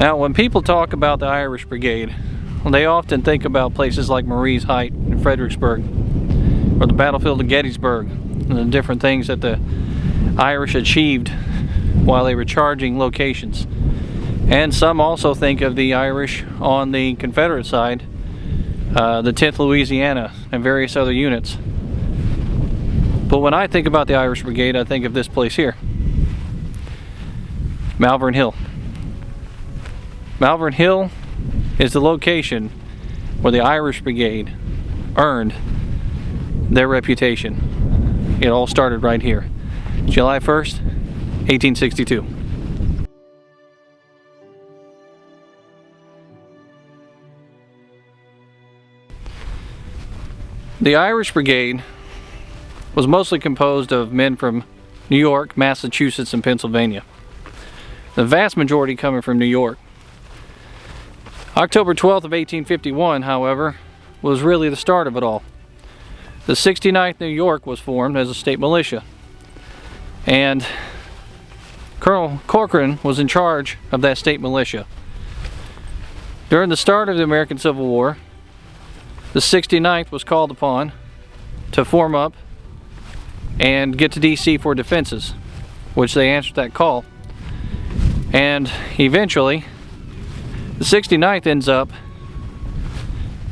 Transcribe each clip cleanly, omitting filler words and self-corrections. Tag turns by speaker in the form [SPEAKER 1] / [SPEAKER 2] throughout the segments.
[SPEAKER 1] Now, when people talk about the Irish Brigade, they often think about places like Marie's Height in Fredericksburg, or the battlefield of Gettysburg, and the different things that the Irish achieved while they were charging locations. And some also think of the Irish on the Confederate side, the 10th Louisiana and various other units. But when I think about the Irish Brigade, I think of this place here, Malvern Hill. Malvern Hill is the location where the Irish Brigade earned their reputation. It all started right here, July 1st, 1862. The Irish Brigade was mostly composed of men from New York, Massachusetts, and Pennsylvania. The vast majority coming from New York. October 12th of 1851, however, was really the start of it all. The 69th New York was formed as a state militia, and Colonel Corcoran was in charge of that state militia. During the start of the American Civil War, the 69th was called upon to form up and get to DC for defenses, which they answered that call. And eventually, the 69th ends up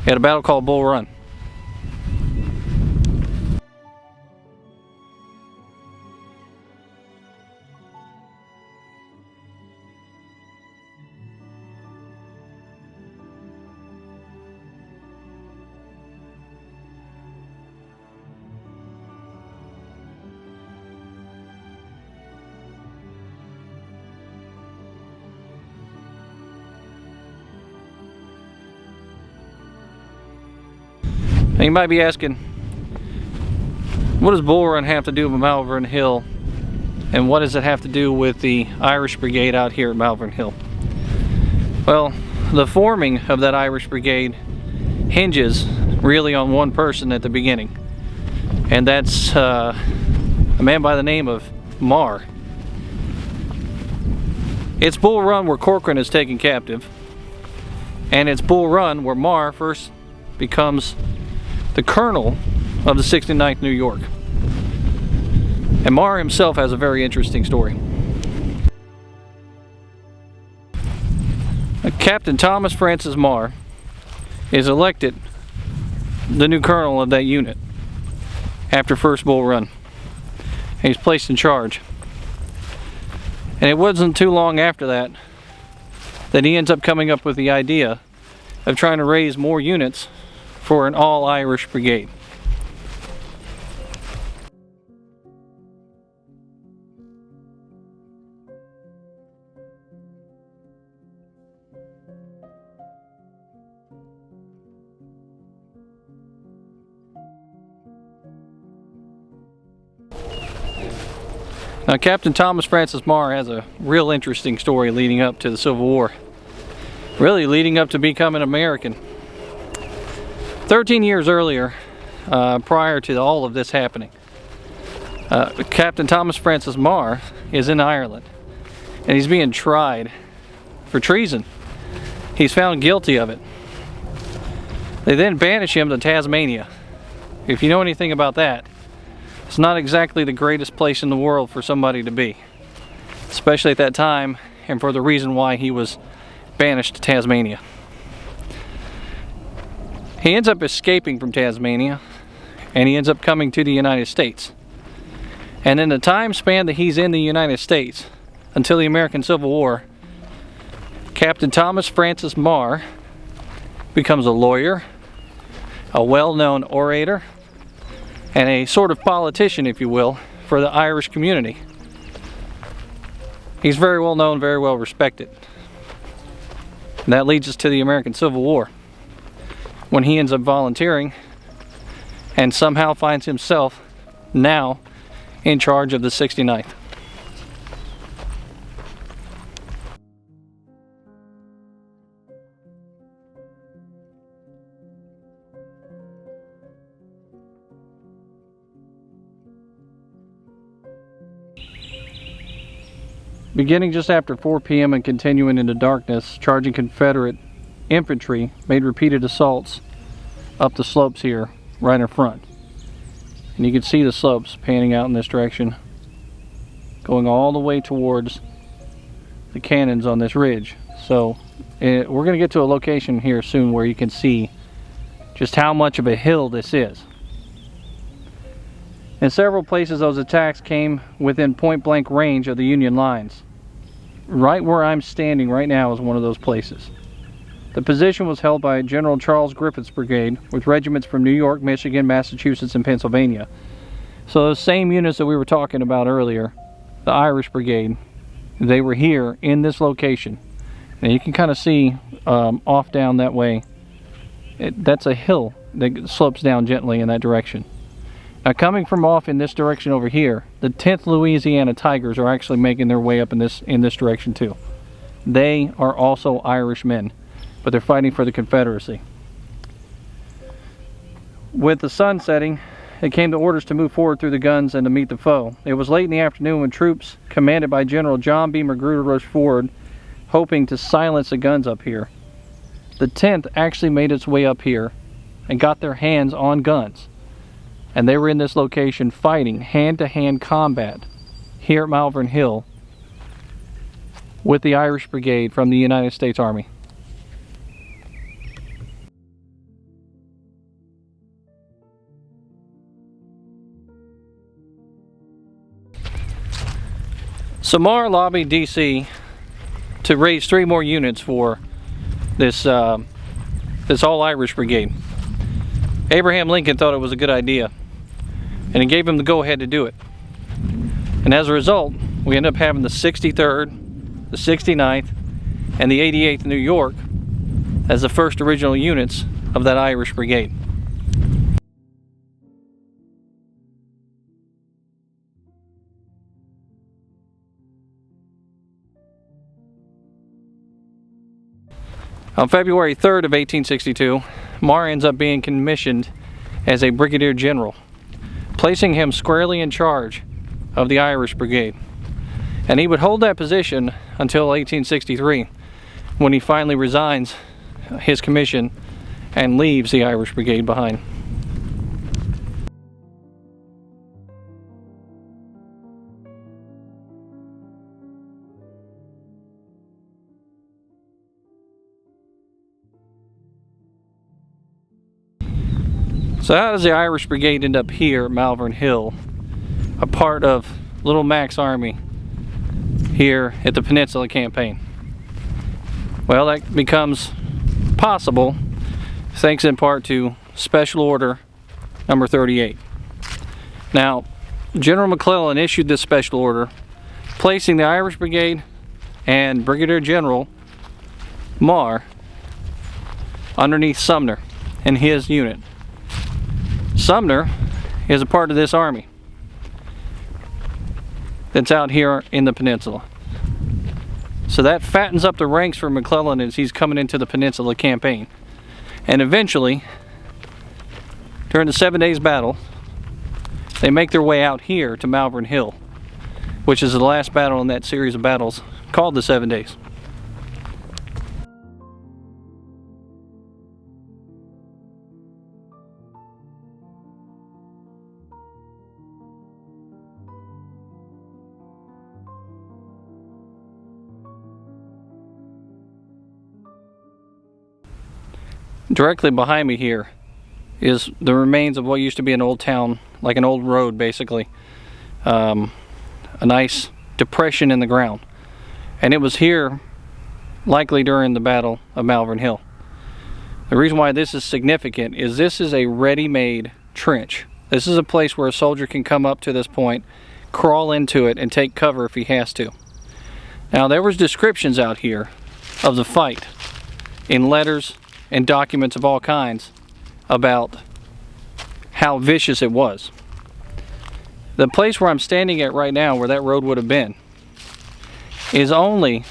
[SPEAKER 1] at a battle called Bull Run. Now you might be asking, what does Bull Run have to do with Malvern Hill, and what does it have to do with the Irish Brigade out here at Malvern Hill? Well, the forming of that Irish Brigade hinges really on one person at the beginning, and that's a man by the name of Meagher. It's Bull Run where Corcoran is taken captive, and it's Bull Run where Meagher first becomes the colonel of the 69th New York. And Meagher himself has a very interesting story. Captain Thomas Francis Meagher is elected the new colonel of that unit after first Bull Run. And he's placed in charge. And it wasn't too long after that that he ends up coming up with the idea of trying to raise more units for an all-Irish brigade. Now, Captain Thomas Francis Meagher has a real interesting story leading up to the Civil War. Really leading up to becoming American. 13 years earlier, prior to all of this happening, Captain Thomas Francis Meagher is in Ireland, and he's being tried for treason. He's found guilty of it. They then banish him to Tasmania. If you know anything about that, it's not exactly the greatest place in the world for somebody to be, especially at that time, and for the reason why he was banished to Tasmania. He ends up escaping from Tasmania, and he ends up coming to the United States. And in the time span that he's in the United States, until the American Civil War, Captain Thomas Francis Meagher becomes a lawyer, a well-known orator, and a sort of politician, if you will, for the Irish community. He's very well known, very well respected. And that leads us to the American Civil War, when he ends up volunteering and somehow finds himself now in charge of the 69th. beginning just after 4 p.m. and continuing into darkness, charging Confederate infantry made repeated assaults up the slopes here, right in front. And you can see the slopes panning out in this direction, going all the way towards the cannons on this ridge. So we're going to get to a location here soon where you can see just how much of a hill this is. In several places, those attacks came within point-blank range of the Union lines. Right where I'm standing right now is one of those places. The position was held by General Charles Griffith's brigade, with regiments from New York, Michigan, Massachusetts, and Pennsylvania. So those same units that we were talking about earlier, the Irish Brigade, they were here in this location. And you can kind of see off down that way, that's a hill that slopes down gently in that direction. Now, coming from off in this direction over here, the 10th Louisiana Tigers are actually making their way up in this direction too. They are also Irish men, but they're fighting for the Confederacy. With the sun setting, it came to orders to move forward through the guns and to meet the foe. It was late in the afternoon when troops, commanded by General John B. Magruder, rushed forward, hoping to silence the guns up here. The 10th actually made its way up here and got their hands on guns. And they were in this location fighting hand-to-hand combat here at Malvern Hill with the Irish Brigade from the United States Army. Samar lobbied DC to raise 3 more units for this all-Irish Brigade. Abraham Lincoln thought it was a good idea, and he gave him the go-ahead to do it. And as a result, we end up having the 63rd, the 69th, and the 88th New York as the first original units of that Irish Brigade. On February 3rd of 1862, Marr ends up being commissioned as a brigadier general, placing him squarely in charge of the Irish Brigade. And he would hold that position until 1863, when he finally resigns his commission and leaves the Irish Brigade behind. So how does the Irish Brigade end up here at Malvern Hill, a part of Little Mac's army here at the Peninsula Campaign? Well, that becomes possible thanks in part to Special Order number 38. Now, General McClellan issued this special order placing the Irish Brigade and Brigadier General Marr underneath Sumner and his unit. Sumner is a part of this army that's out here in the peninsula. So that fattens up the ranks for McClellan as he's coming into the Peninsula Campaign. And eventually, during the 7 days battle, they make their way out here to Malvern Hill, which is the last battle in that series of battles called the 7 Days. Directly behind me here is the remains of what used to be an old town, like an old road basically. A nice depression in the ground. And it was here likely during the Battle of Malvern Hill. The reason why this is significant is this is a ready-made trench. This is a place where a soldier can come up to this point, crawl into it, and take cover if he has to. Now there was descriptions out here of the fight in letters and documents of all kinds about how vicious it was. The place where I'm standing at right now, where that road would have been, is only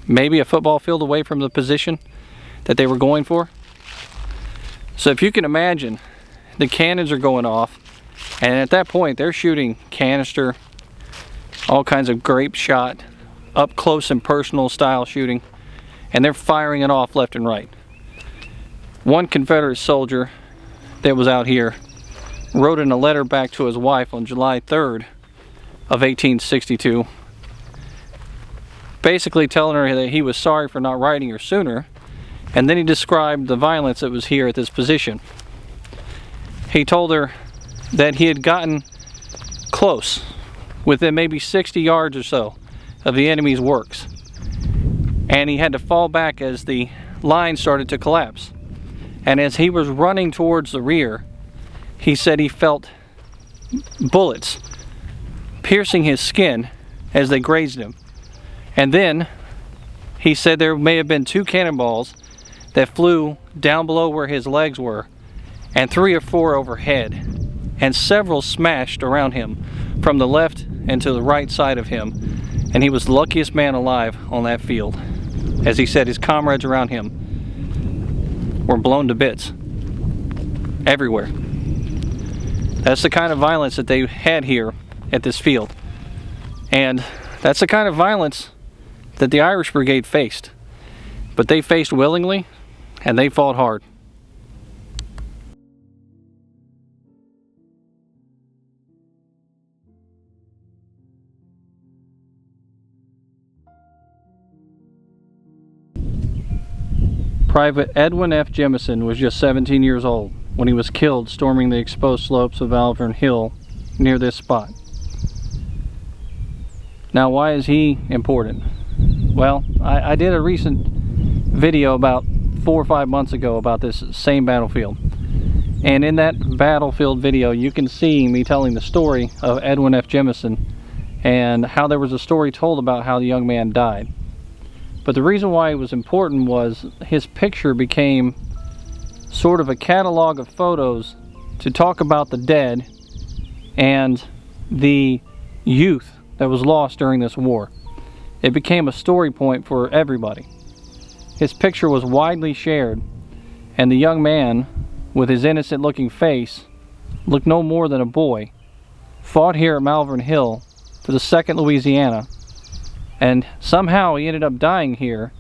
[SPEAKER 1] maybe a football field away from the position that they were going for. So if you can imagine, the cannons are going off, and at that point they're shooting canister all kinds of grape shot, up close and personal style shooting, and they're firing it off left and right. One Confederate soldier that was out here wrote in a letter back to his wife on July 3rd of 1862, basically telling her that he was sorry for not writing her sooner, and then he described the violence that was here at this position. He told her that he had gotten close, within maybe 60 yards or so of the enemy's works, and he had to fall back as the line started to collapse. And as he was running towards the rear, he said he felt bullets piercing his skin as they grazed him. And then he said there may have been 2 cannonballs that flew down below where his legs were, and 3 or 4 overhead, and several smashed around him from the left and to the right side of him. And he was the luckiest man alive on that field. As he said, his comrades around him were blown to bits everywhere. That's the kind of violence that they had here at this field. And that's the kind of violence that the Irish Brigade faced. But they faced willingly, and they fought hard. Private Edwin F. Jemson was just 17 years old when he was killed storming the exposed slopes of Malvern Hill near this spot. Now, why is he important? Well, I did a recent video about 4 or 5 months ago about this same battlefield. And in that battlefield video, you can see me telling the story of Edwin F. Jemson and how there was a story told about how the young man died. But the reason why it was important was his picture became sort of a catalog of photos to talk about the dead and the youth that was lost during this war. It became a story point for everybody. His picture was widely shared, and the young man, with his innocent looking face, looked no more than a boy, fought here at Malvern Hill for the 2nd Louisiana, and somehow he ended up dying here.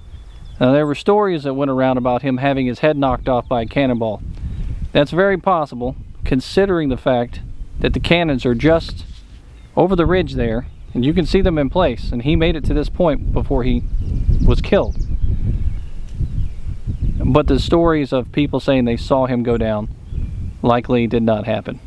[SPEAKER 1] Now, there were stories that went around about him having his head knocked off by a cannonball. That's very possible, considering the fact that the cannons are just over the ridge there, and you can see them in place, and he made it to this point before he was killed. But the stories of people saying they saw him go down likely did not happen.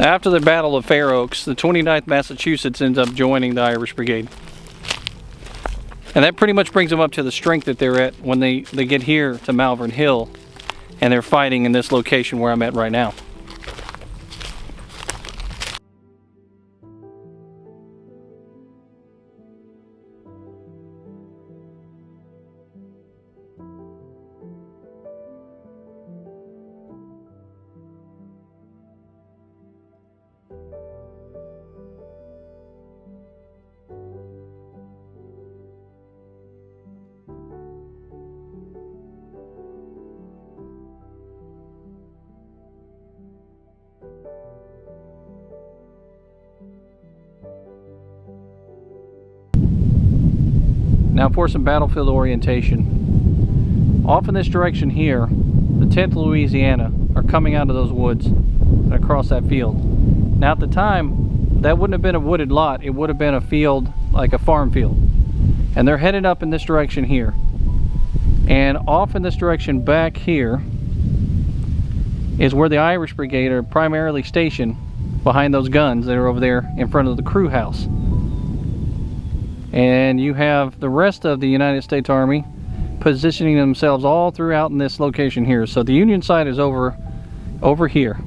[SPEAKER 1] After the Battle of Fair Oaks, the 29th Massachusetts ends up joining the Irish Brigade. And that pretty much brings them up to the strength that they're at when they get here to Malvern Hill, and they're fighting in this location where I'm at right now. Now for some battlefield orientation. Off in this direction here, the 10th Louisiana are coming out of those woods and across that field. Now at the time, that wouldn't have been a wooded lot, it would have been a field, like a farm field. And they're headed up in this direction here. And off in this direction back here is where the Irish Brigade are primarily stationed, behind those guns that are over there in front of the crew house. And you have the rest of the United States Army positioning themselves all throughout in this location here. So the Union side is over here.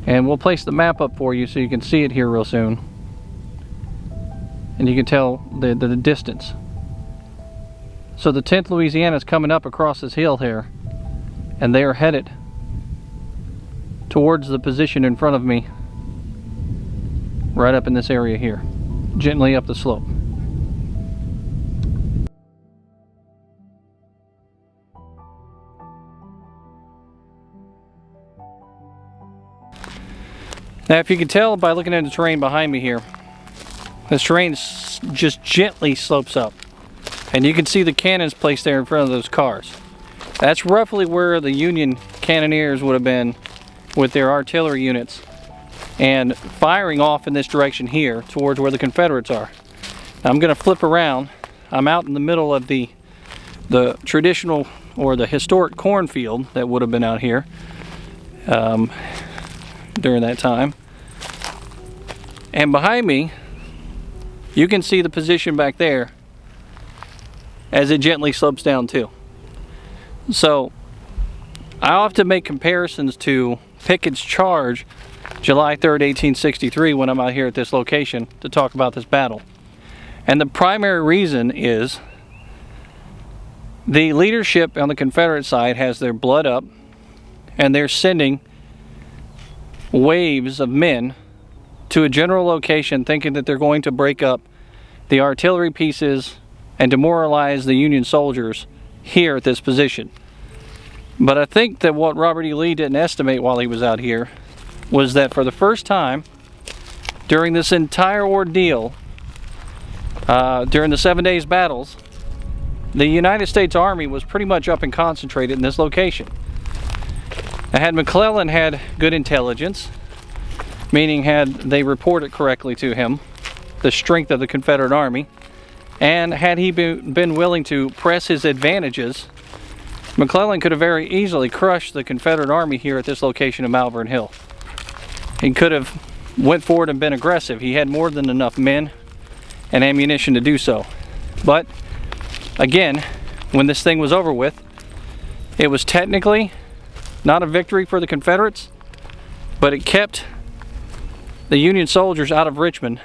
[SPEAKER 1] And we'll place the map up for you so you can see it here real soon. And you can tell the distance. So the 10th Louisiana is coming up across this hill here, and they are headed towards the position in front of me, right up in this area here, gently up the slope. Now, if you can tell by looking at the terrain behind me here, this terrain just gently slopes up. And you can see the cannons placed there in front of those cars. That's roughly where the Union cannoneers would have been with their artillery units, and firing off in this direction here towards where the Confederates are. Now, I'm going to flip around. I'm out in the middle of the traditional or the historic cornfield that would have been out here during that time. And behind me, you can see the position back there as it gently slopes down too. So I often make comparisons to Pickett's charge July 3rd, 1863, when I'm out here at this location to talk about this battle. And the primary reason is the leadership on the Confederate side has their blood up, and they're sending waves of men to a general location thinking that they're going to break up the artillery pieces and demoralize the Union soldiers here at this position. But I think that what Robert E. Lee didn't estimate while he was out here was that for the first time during this entire ordeal, during the 7 days battles, the United States Army was pretty much up and concentrated in this location. Now, had McClellan had good intelligence, meaning had they reported correctly to him the strength of the Confederate Army, and had he been willing to press his advantages, McClellan could have very easily crushed the Confederate Army here at this location of Malvern Hill. He could have went forward and been aggressive. He had more than enough men and ammunition to do so. But again, when this thing was over with, it was technically not a victory for the Confederates, but it kept the Union soldiers out of Richmond,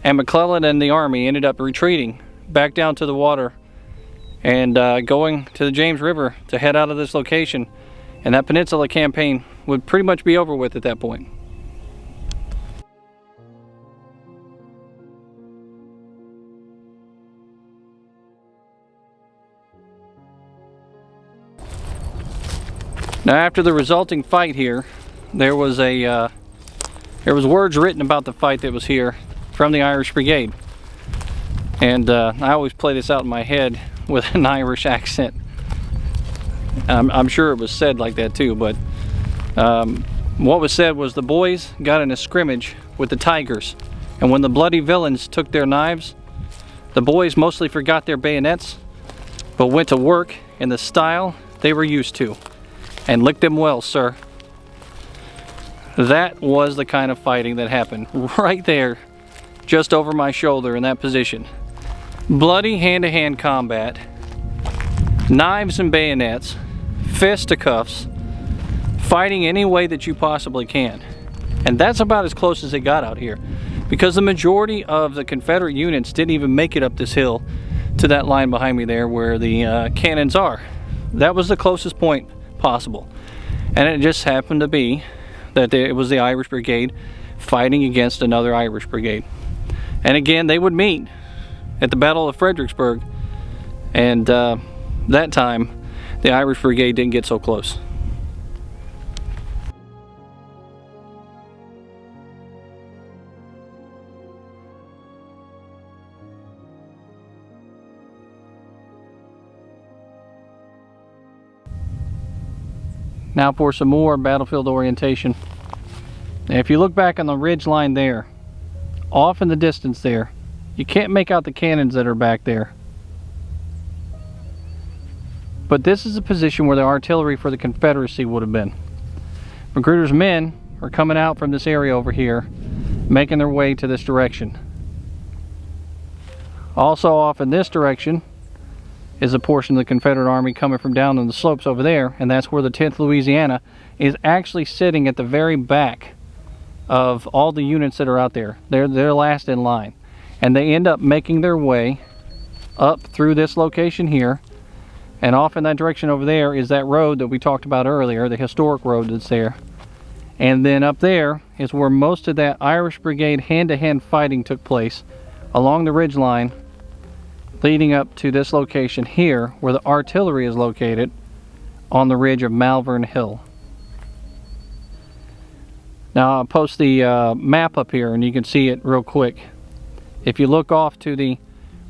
[SPEAKER 1] and McClellan and the army ended up retreating back down to the water and going to the James River to head out of this location, and that Peninsula Campaign would pretty much be over with at that point. Now, after the resulting fight here, there was words written about the fight that was here from the Irish Brigade, and I always play this out in my head with an Irish accent. I'm sure it was said like that too, but what was said was the boys got in a scrimmage with the Tigers, and when the bloody villains took their knives, the boys mostly forgot their bayonets, but went to work in the style they were used to, and licked them well, sir. That was the kind of fighting that happened right there, just over my shoulder in that position. Bloody hand-to-hand combat, knives and bayonets, fisticuffs, fighting any way that you possibly can. And that's about as close as it got out here, because the majority of the Confederate units didn't even make it up this hill to that line behind me there where the cannons are. That was the closest point possible, and it just happened to be that it was the Irish Brigade fighting against another Irish Brigade. And again, they would meet at the Battle of Fredericksburg, and that time the Irish Brigade didn't get so close. Now for some more battlefield orientation. Now, if you look back on the ridge line there, off in the distance there, you can't make out the cannons that are back there. But this is a position where the artillery for the Confederacy would have been. Magruder's men are coming out from this area over here, making their way to this direction. Also off in this direction is a portion of the Confederate Army coming from down on the slopes over there, and that's where the 10th Louisiana is actually sitting at the very back of all the units that are out there. They're last in line, and they end up making their way up through this location here, and off in that direction over there is that road that we talked about earlier, the historic road that's there. And then up there is where most of that Irish Brigade hand-to-hand fighting took place, along the ridge line leading up to this location here where the artillery is located on the ridge of Malvern Hill. Now I'll post the map up here and you can see it real quick. If you look off to the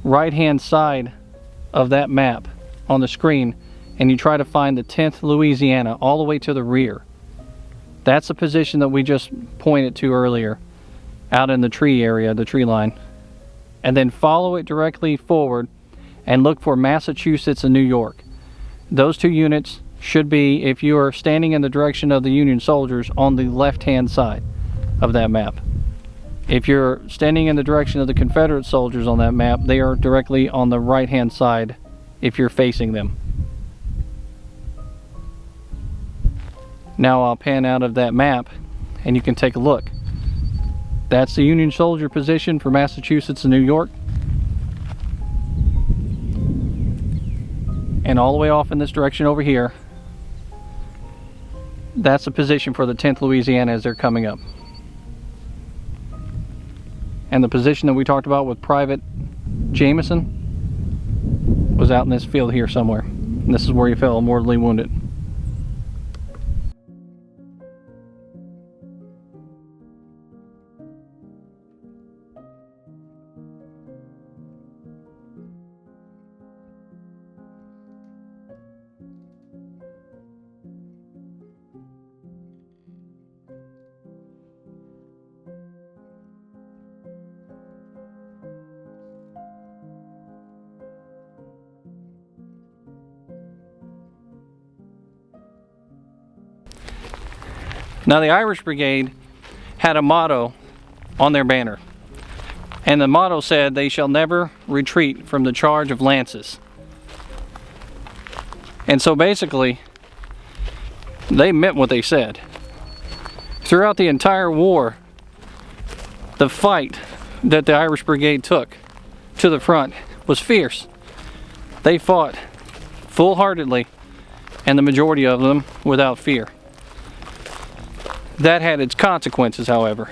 [SPEAKER 1] right hand side of that map on the screen and you try to find the 10th Louisiana all the way to the rear, that's the position that we just pointed to earlier, out in the tree area, the tree line. And then follow it directly forward and look for Massachusetts and New York. Those two units should be, if you are standing in the direction of the Union soldiers, on the left-hand side of that map. If you're standing in the direction of the Confederate soldiers on that map, they are directly on the right-hand side if you're facing them. Now I'll pan out of that map and you can take a look. That's the Union soldier position for Massachusetts and New York. And all the way off in this direction over here, that's the position for the 10th Louisiana as they're coming up. And the position that we talked about with Private Jemson was out in this field here somewhere. And this is where he fell mortally wounded. Now the Irish Brigade had a motto on their banner, and the motto said, "They shall never retreat from the charge of lances." And so basically they meant what they said. Throughout the entire war, the fight that the Irish Brigade took to the front was fierce. They fought full-heartedly, and the majority of them without fear. That had its consequences, however.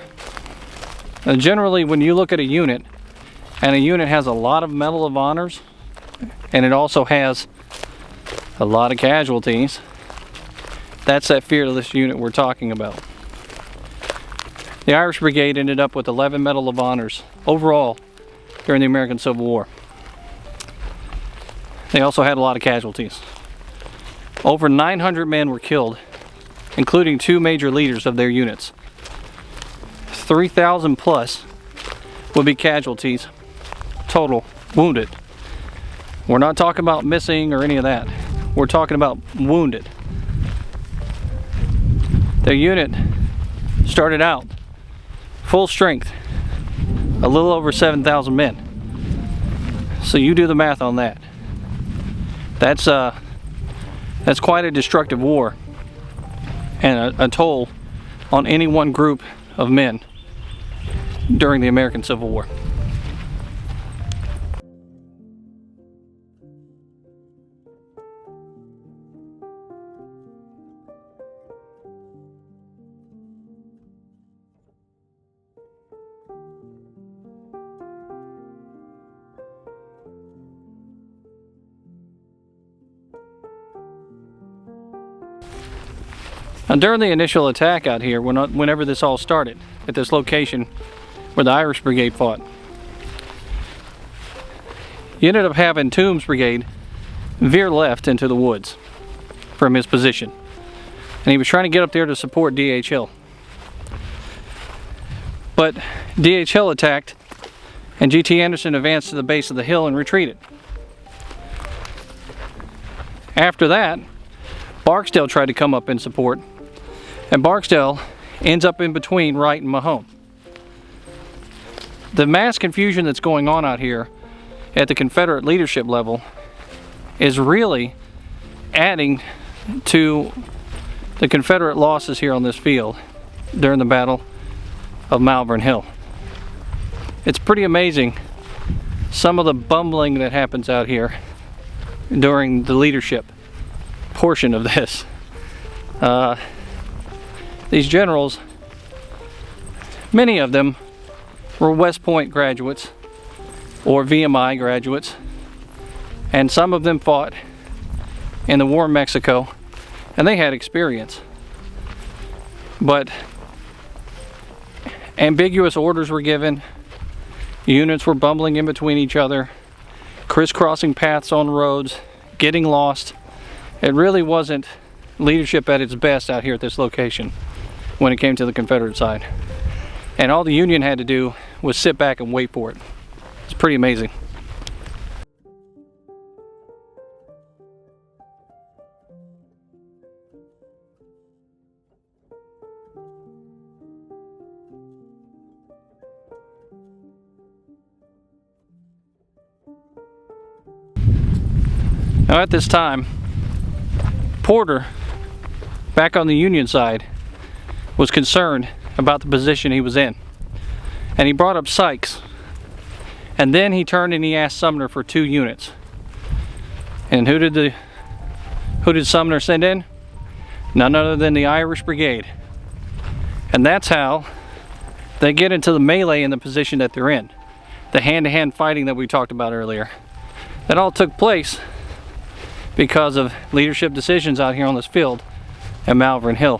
[SPEAKER 1] Now, generally, when you look at a unit, and a unit has a lot of Medal of Honors, and it also has a lot of casualties, that's that fearless unit we're talking about. The Irish Brigade ended up with 11 Medal of Honors overall during the American Civil War. They also had a lot of casualties. Over 900 men were killed, including 2 major leaders of their units. 3,000 plus would be casualties total wounded. We're not talking about missing or any of that. We're talking about wounded. Their unit started out full strength, a little over 7,000 men. So you do the math on that. That's quite a destructive war, and a toll on any one group of men during the American Civil War. Now, during the initial attack out here, whenever this all started, at this location where the Irish Brigade fought, you ended up having Toombs' brigade veer left into the woods from his position. And he was trying to get up there to support D.H. Hill. But D.H. Hill attacked, and G.T. Anderson advanced to the base of the hill and retreated. After that, Barksdale tried to come up in support, and Barksdale ends up in between Wright and Mahone. The mass confusion that's going on out here at the Confederate leadership level is really adding to the Confederate losses here on this field during the Battle of Malvern Hill. It's pretty amazing some of the bumbling that happens out here during the leadership portion of this. These generals, many of them were West Point graduates or VMI graduates, and some of them fought in the war in Mexico, and they had experience. But ambiguous orders were given, units were bumbling in between each other, crisscrossing paths on roads, getting lost. It really wasn't leadership at its best out here at this location when it came to the Confederate side. And all the Union had to do was sit back and wait for it. It's pretty amazing. Now at this time, Porter, back on the Union side, was concerned about the position he was in. And he brought up Sykes. And then he turned and he asked Sumner for 2 units. And who did Sumner send in? None other than the Irish Brigade. And that's how they get into the melee in the position that they're in. The hand-to-hand fighting that we talked about earlier. That all took place because of leadership decisions out here on this field at Malvern Hill.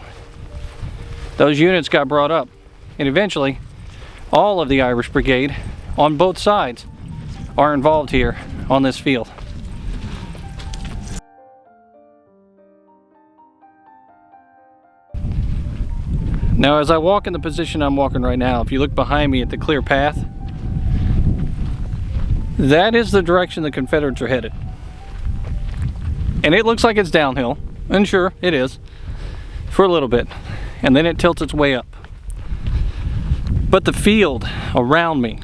[SPEAKER 1] Those units got brought up, and eventually all of the Irish Brigade on both sides are involved here on this field. Now as I walk in the position I'm walking right now, if you look behind me at the clear path, that is the direction the Confederates are headed. And it looks like it's downhill, and sure, it is, for a little bit. And then it tilts its way up. But the field around me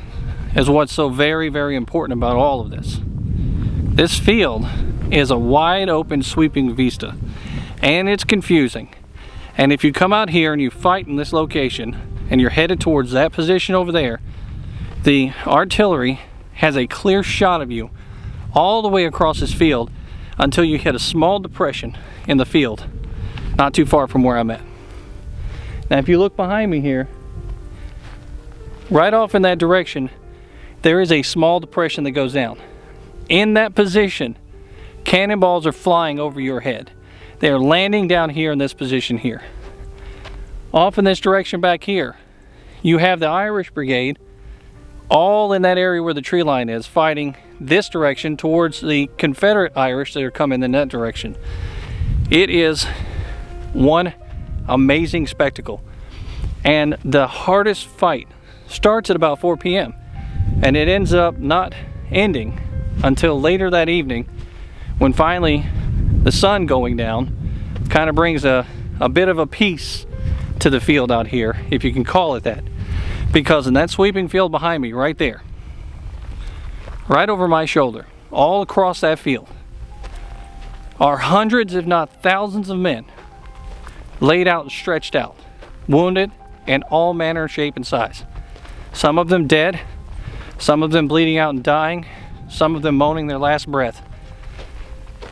[SPEAKER 1] is what's so very, very important about all of this. This field is a wide open sweeping vista, and it's confusing. And if you come out here and you fight in this location, and you're headed towards that position over there, the artillery has a clear shot of you all the way across this field until you hit a small depression in the field, not too far from where I'm at. Now if you look behind me here, right off in that direction, there is a small depression that goes down. In that position, cannonballs are flying over your head. They are landing down here in this position here. Off in this direction back here, you have the Irish Brigade all in that area where the tree line is, fighting this direction towards the Confederate Irish that are coming in that direction. It is one amazing spectacle. And the hardest fight starts at about 4 p.m. and it ends up not ending until later that evening, when finally the sun going down kind of brings a bit of a peace to the field out here, if you can call it that. Because in that sweeping field behind me, right there, right over my shoulder, all across that field, are hundreds if not thousands of men laid out and stretched out, wounded in all manner of shape and size. Some of them dead, some of them bleeding out and dying, some of them moaning their last breath,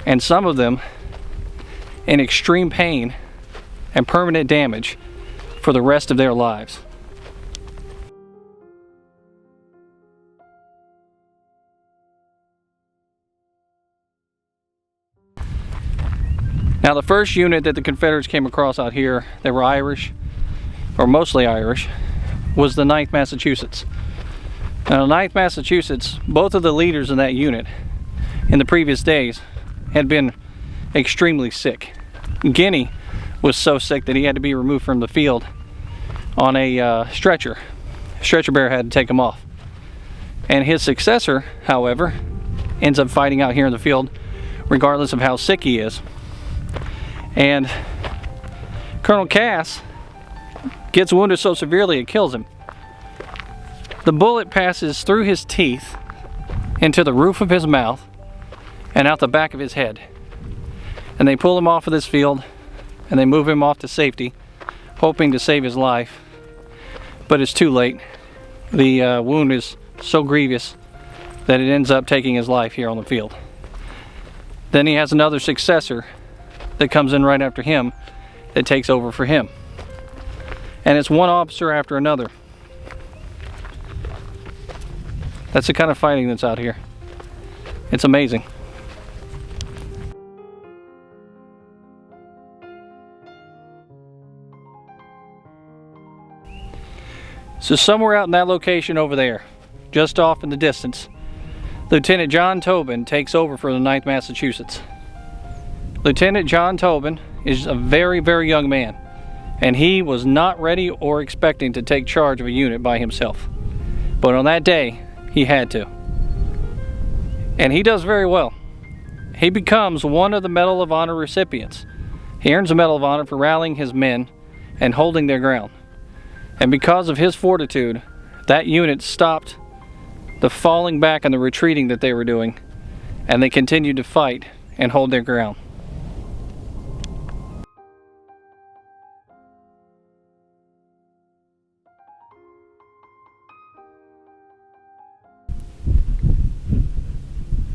[SPEAKER 1] and some of them in extreme pain and permanent damage for the rest of their lives. Now the first unit that the Confederates came across out here that were Irish, or mostly Irish, was the 9th Massachusetts. Now the 9th Massachusetts, both of the leaders in that unit in the previous days had been extremely sick. Guinea was so sick that he had to be removed from the field on a stretcher. Stretcher bearer had to take him off. And his successor, however, ends up fighting out here in the field regardless of how sick he is. And Colonel Cass gets wounded so severely it kills him. The bullet passes through his teeth into the roof of his mouth and out the back of his head. And they pull him off of this field and they move him off to safety, hoping to save his life. But it's too late. The wound is so grievous that it ends up taking his life here on the field. Then he has another successor that comes in right after him that takes over for him. And it's one officer after another. That's the kind of fighting that's out here. It's amazing. So somewhere out in that location over there, just off in the distance, Lieutenant John Tobin takes over for the 9th Massachusetts. Lieutenant John Tobin is a very, very young man, and he was not ready or expecting to take charge of a unit by himself. But on that day, he had to. And he does very well. He becomes one of the Medal of Honor recipients. He earns a Medal of Honor for rallying his men and holding their ground. And because of his fortitude, that unit stopped the falling back and the retreating that they were doing, and they continued to fight and hold their ground.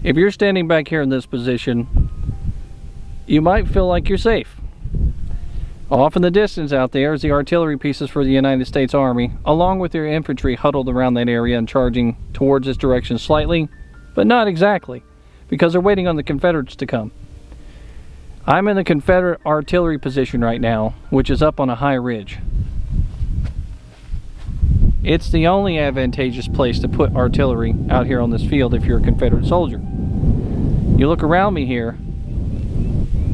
[SPEAKER 1] If you're standing back here in this position, you might feel like you're safe. Off in the distance out there is the artillery pieces for the United States Army, along with their infantry huddled around that area and charging towards this direction slightly, but not exactly, because they're waiting on the Confederates to come. I'm in the Confederate artillery position right now, which is up on a high ridge. It's the only advantageous place to put artillery out here on this field if you're a Confederate soldier. You look around me here,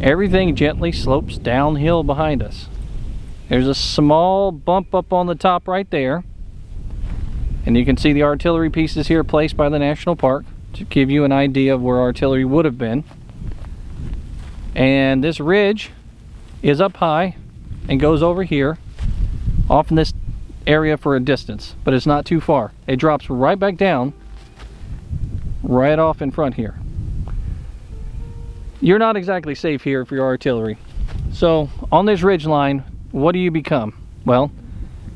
[SPEAKER 1] everything gently slopes downhill behind us. There's a small bump up on the top right there, and you can see the artillery pieces here placed by the National Park to give you an idea of where artillery would have been. And this ridge is up high and goes over here off in this area for a distance, but it's not too far. It drops right back down right off in front here. You're not exactly safe here if you're artillery. So on this ridge line, what do you become? Well,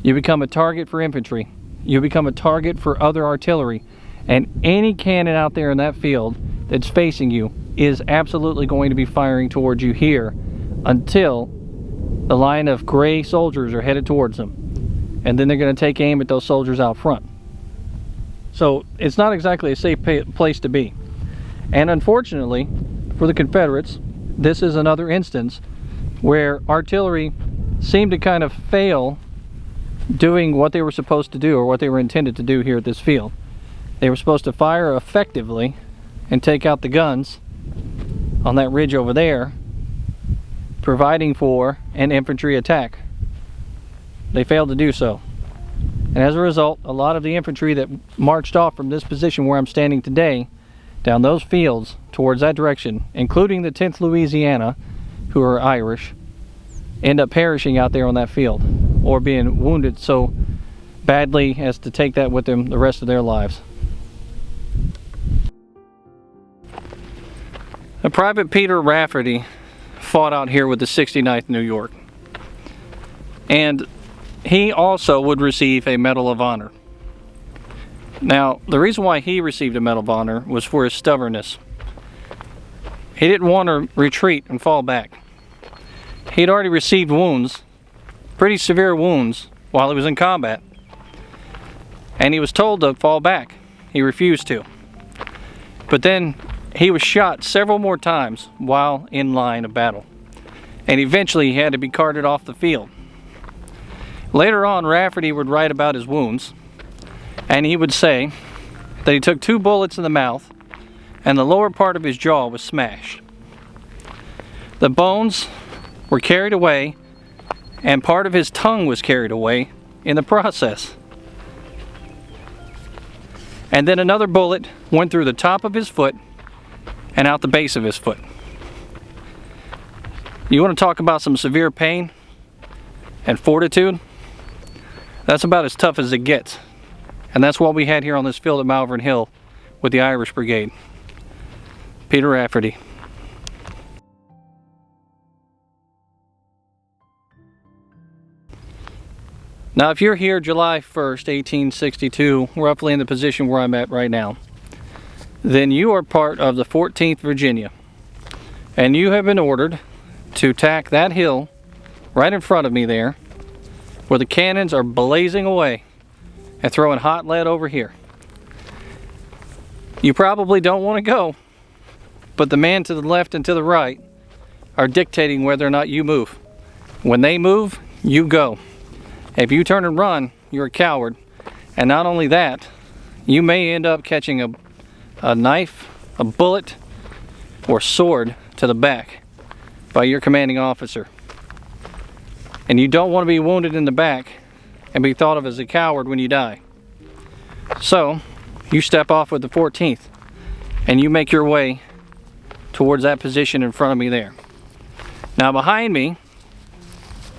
[SPEAKER 1] you become a target for infantry. You become a target for other artillery. And any cannon out there in that field that's facing you is absolutely going to be firing towards you here until the line of gray soldiers are headed towards them. And then they're going to take aim at those soldiers out front. So it's not exactly a safe place to be. And unfortunately, for the Confederates, this is another instance where artillery seemed to kind of fail doing what they were supposed to do, or what they were intended to do here at this field. They were supposed to fire effectively and take out the guns on that ridge over there, providing for an infantry attack. They failed to do so. And as a result, a lot of the infantry that marched off from this position where I'm standing today down those fields towards that direction, including the 10th Louisiana, who are Irish, end up perishing out there on that field, or being wounded so badly as to take that with them the rest of their lives. Private Peter Rafferty fought out here with the 69th New York, and he also would receive a Medal of Honor. Now, the reason why he received a Medal of Honor was for his stubbornness. He didn't want to retreat and fall back. He'd already received wounds, pretty severe wounds, while he was in combat. And he was told to fall back. He refused to. But then he was shot several more times while in line of battle. And eventually he had to be carted off the field. Later on, Rafferty would write about his wounds, and he would say that he took 2 bullets in the mouth and the lower part of his jaw was smashed. The bones were carried away, and part of his tongue was carried away in the process. And then another bullet went through the top of his foot and out the base of his foot. You want to talk about some severe pain and fortitude? That's about as tough as it gets. And that's what we had here on this field at Malvern Hill with the Irish Brigade. Peter Rafferty. Now, if you're here July 1st, 1862, roughly in the position where I'm at right now, then you are part of the 14th Virginia, and you have been ordered to attack that hill right in front of me there, where the cannons are blazing away and throwing hot lead over here. You probably don't want to go, but the man to the left and to the right are dictating whether or not you move. When they move, you go. If you turn and run, you're a coward. And not only that, you may end up catching a knife, a bullet, or sword to the back by your commanding officer. And you don't want to be wounded in the back and be thought of as a coward when you die. So, you step off with the 14th and you make your way towards that position in front of me there. Now behind me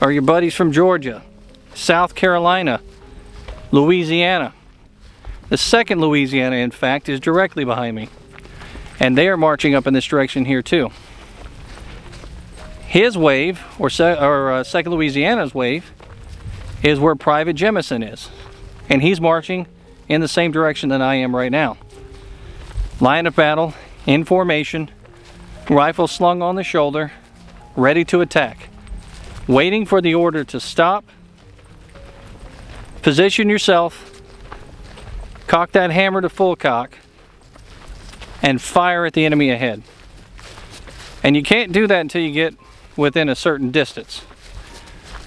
[SPEAKER 1] are your buddies from Georgia, South Carolina, Louisiana. The 2nd Louisiana, in fact, is directly behind me. And they are marching up in this direction here too. His wave, or 2nd Louisiana's wave, is where Private Jemson is. And he's marching in the same direction that I am right now. Line of battle, in formation, rifle slung on the shoulder, ready to attack. Waiting for the order to stop, position yourself, cock that hammer to full cock, and fire at the enemy ahead. And you can't do that until you get within a certain distance,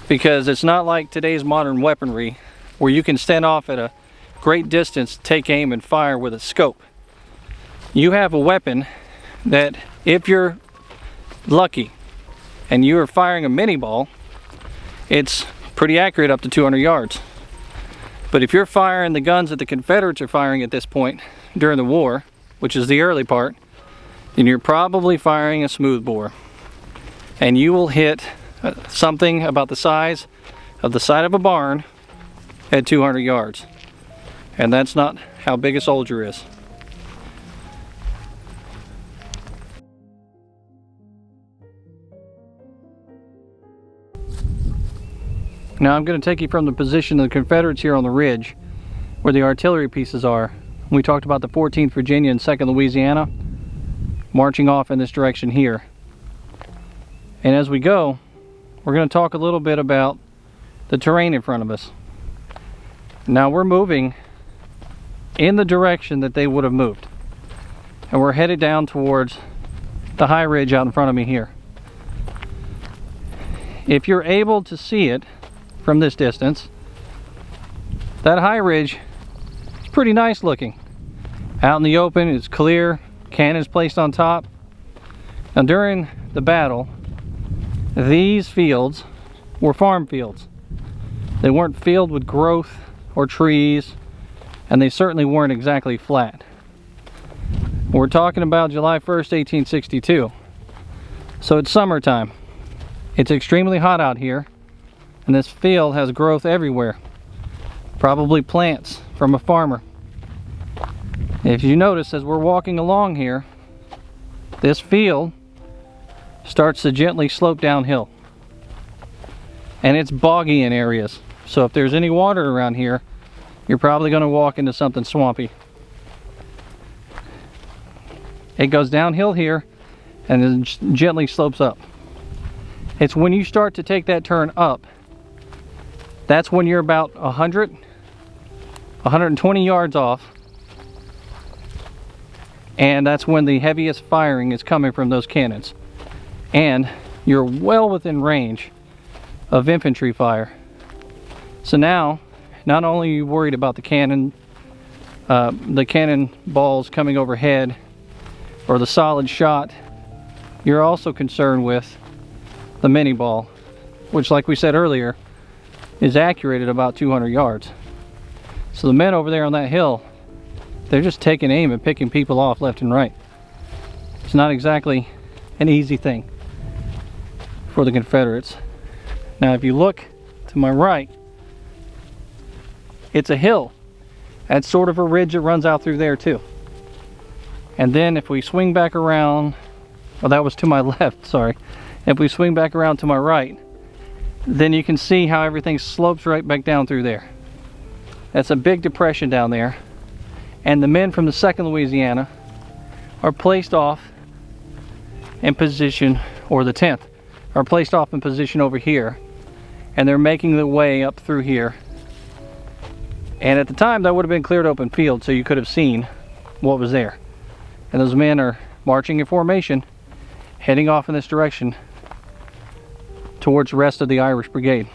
[SPEAKER 1] because it's not like today's modern weaponry where you can stand off at a great distance, take aim, and fire with a scope. You have a weapon that, if you're lucky and you are firing a mini ball, it's pretty accurate up to 200 yards. But if you're firing the guns that the Confederates are firing at this point during the war, which is the early part, then you're probably firing a smoothbore. And you will hit something about the size of the side of a barn at 200 yards. And that's not how big a soldier is. Now I'm going to take you from the position of the Confederates here on the ridge, where the artillery pieces are. We talked about the 14th Virginia and 2nd Louisiana marching off in this direction here. And as we go, we're going to talk a little bit about the terrain in front of us. Now we're moving in the direction that they would have moved. And we're headed down towards the high ridge out in front of me here. If you're able to see it from this distance, that high ridge is pretty nice looking. Out in the open, it's clear, cannons placed on top. Now during the battle, these fields were farm fields. They weren't filled with growth or trees, and they certainly weren't exactly flat. We're talking about July 1st, 1862. So it's summertime. It's extremely hot out here, and this field has growth everywhere. Probably plants from a farmer. If you notice, as we're walking along here, this field starts to gently slope downhill. And it's boggy in areas. So if there's any water around here, you're probably going to walk into something swampy. It goes downhill here and then gently slopes up. It's when you start to take that turn up, that's when you're about 120 yards off, and that's when the heaviest firing is coming from those cannons. And you're well within range of infantry fire. So now, not only are you worried about the cannon balls coming overhead or the solid shot, you're also concerned with the mini ball, which, like we said earlier, is accurate at about 200 yards. So the men over there on that hill, they're just taking aim and picking people off left and right. It's not exactly an easy thing for the Confederates. Now if you look to my right, it's a hill. That's sort of a ridge that runs out through there too. And then if we swing back around, oh, that was to my left, sorry. If we swing back around to my right, then you can see how everything slopes right back down through there. That's a big depression down there. And the men from the 2nd Louisiana are placed off in position, or the 10th are placed off in position over here, and they're making their way up through here. And at the time that would have been cleared open field, so you could have seen what was there. And those men are marching in formation, heading off in this direction towards the rest of the Irish Brigade.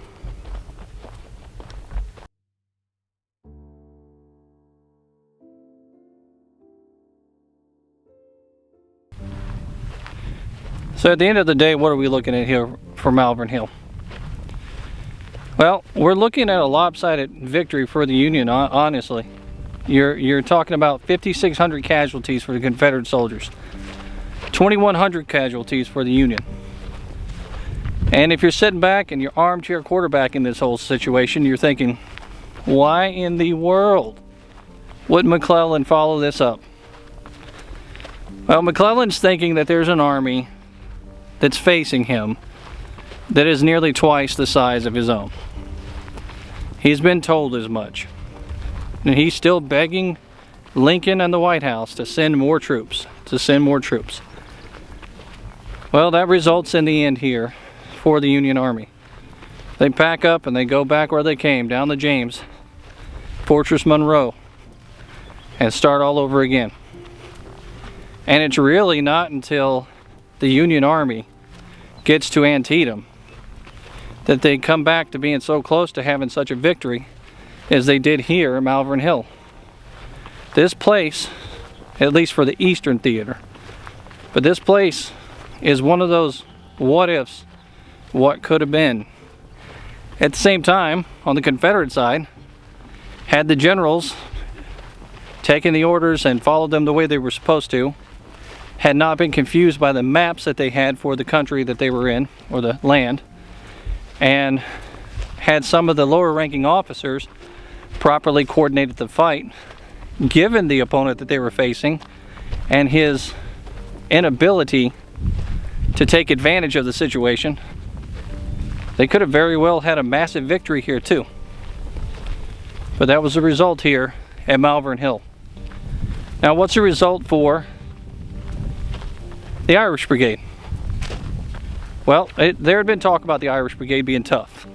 [SPEAKER 1] So at the end of the day, what are we looking at here for Malvern Hill? Well, we're looking at a lopsided victory for the Union, honestly. You're talking about 5,600 casualties for the Confederate soldiers, 2,100 casualties for the Union. And if you're sitting back and you're armchair quarterbacking this whole situation, you're thinking, why in the world would McClellan follow this up? Well, McClellan's thinking that there's an army that's facing him that is nearly twice the size of his own. He's been told as much. And he's still begging Lincoln and the White House to send more troops, Well, that results in the end here for the Union Army. They pack up and they go back where they came, down the James, Fortress Monroe, and start all over again. And it's really not until the Union Army gets to Antietam that they come back to being so close to having such a victory as they did here at Malvern Hill. This place, at least for the Eastern Theater, but this place is one of those what ifs, what could have been. At the same time, on the Confederate side, had the generals taken the orders and followed them the way they were supposed to, had not been confused by the maps that they had for the country that they were in, or the land, and had some of the lower ranking officers properly coordinated the fight, given the opponent that they were facing and his inability to take advantage of the situation, they could have very well had a massive victory here too. But that was the result here at Malvern Hill. Now, what's the result for the Irish Brigade? Well, there had been talk about the Irish Brigade being tough.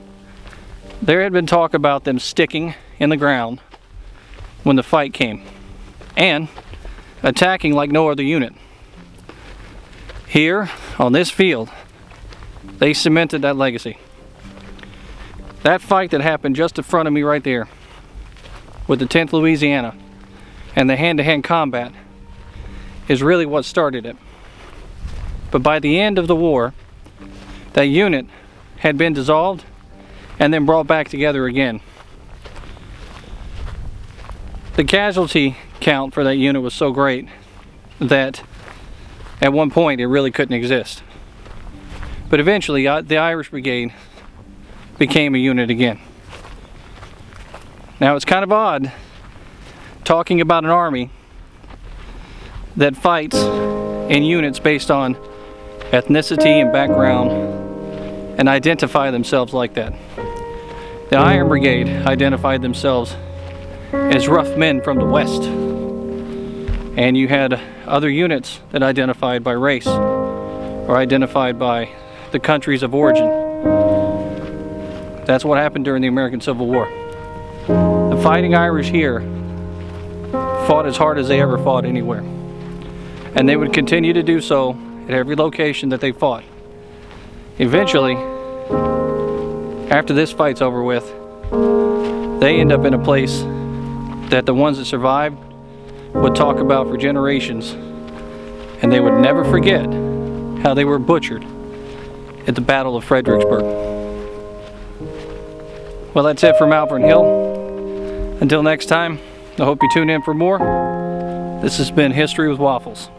[SPEAKER 1] There had been talk about them sticking in the ground when the fight came and attacking like no other unit. Here, on this field, they cemented that legacy. That fight that happened just in front of me right there with the 10th Louisiana and the hand-to-hand combat is really what started it. But by the end of the war, that unit had been dissolved and then brought back together again. The casualty count for that unit was so great that at one point it really couldn't exist. But eventually the Irish Brigade became a unit again. Now, it's kind of odd talking about an army that fights in units based on ethnicity and background and identify themselves like that. The Iron Brigade identified themselves as rough men from the West, and you had other units that identified by race or identified by the countries of origin. That's what happened during the American Civil War. The Fighting Irish here fought as hard as they ever fought anywhere, and they would continue to do so at every location that they fought. Eventually, after this fight's over with, they end up in a place that the ones that survived would talk about for generations, and they would never forget how they were butchered at the Battle of Fredericksburg. Well, that's it for Malvern Hill. Until next time, I hope you tune in for more. This has been History with Waffles.